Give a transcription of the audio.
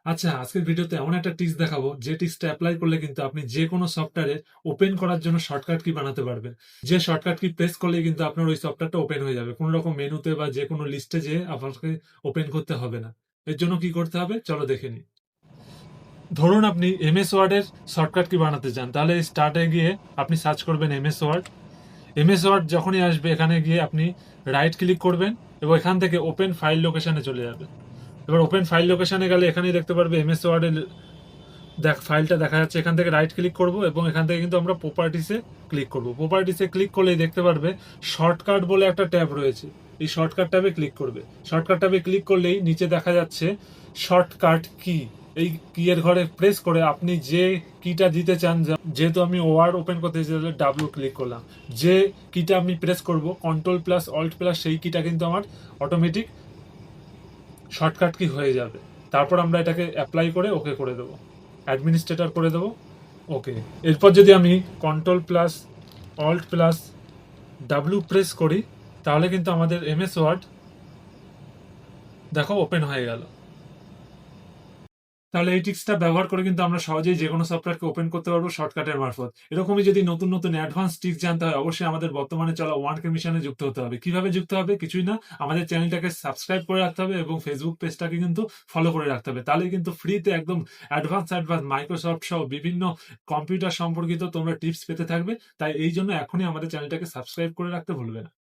আচ্ছা, আজকের ভিডিওতে এমন একটা টিপস দেখাবো যে টিপসটা অ্যাপ্লাই করলে কিন্তু আপনি যে কোনো সফটওয়্যারে ওপেন করার জন্য শর্টকাট কি বানাতে পারবেন। যে শর্টকাট কি প্রেস করলে কিন্তু আপনার ওই সফটওয়্যারটা ওপেন হয়ে যাবে, কোনো রকম মেনুতে বা যে কোনো লিস্টে যেয়ে আপনাকে ওপেন করতে হবে না। এর জন্য কি করতে হবে চলো দেখে নিই। ধরুন আপনি এমএস ওয়ার্ডের শর্টকাট কি বানাতে চান, তাহলে স্টার্টে গিয়ে আপনি সার্চ করবেন এমএস ওয়ার্ড। এমএস ওয়ার্ড যখনই আসবে এখানে গিয়ে আপনি রাইট ক্লিক করবেন এবং এখান থেকে ওপেন ফাইল লোকেশনে চলে যাবে। এবার ওপেন ফাইল লোকেশনে গেলে এখানেই দেখতে পারবে এমএস ওয়ার্ডের ফাইলটা দেখা যাচ্ছে। এখান থেকে রাইট ক্লিক করব এবং এখান থেকে কিন্তু আমরা প্রপার্টিসে ক্লিক করব। প্রপার্টিসে ক্লিক করলেই দেখতে পারবে শর্টকাট বলে একটা ট্যাব রয়েছে। এই শর্টকাট ট্যাবে ক্লিক করবে। শর্টকাট ট্যাবে ক্লিক করলেই নিচে দেখা যাচ্ছে শর্টকাট কি। এই কি এর ঘরে প্রেস করে আপনি যে কিটা দিতে চান, যেহেতু আমি ওয়ার্ড ওপেন করতে চাইলে ডাব্লিউ ক্লিক করলাম, যে কিটা আমি প্রেস করব কন্ট্রোল প্লাস অল্ট প্লাস সেই কিটা কিন্তু আমার অটোমেটিক শর্টকাট কি হয়ে যাবে। তারপর আমরা এটাকে অ্যাপ্লাই করে ওকে করে দেবো, অ্যাডমিনিস্ট্রেটর করে দেবো। ওকে। এরপর যদি আমি control plus alt plus W press করি তাহলে কিন্তু আমাদের এমএস ওয়ার্ড দেখো ওপেন হয়ে গেল। তাহলে এই টিক্সটা ব্যবহার করে কিন্তু আমরা সহজেই যে কোনো সফটওয়্যারকে ওপেন করতে পারবো শর্টকাটের মারফত। এরকমই যদি নতুন নতুন অ্যাডভান্স টিক্স জানতে হয় অবশ্যই আমাদের বর্তমানে চলা ওয়ান কে মিশনে যুক্ত হতে হবে। কিভাবে যুক্ত হবে? কিছুই না, আমাদের চ্যানেলটাকে সাবস্ক্রাইব করে রাখতে হবে এবং ফেসবুক পেজটাকে কিন্তু ফলো করে রাখতে হবে। তাহলে কিন্তু ফ্রিতে একদম অ্যাডভান্স অ্যাডভান্স মাইক্রোসফট সহ বিভিন্ন কম্পিউটার সম্পর্কিত তোমরা টিপস পেতে থাকবে। তাই এই জন্য এখনই আমাদের চ্যানেলটাকে সাবস্ক্রাইব করে রাখতে ভুলবে না।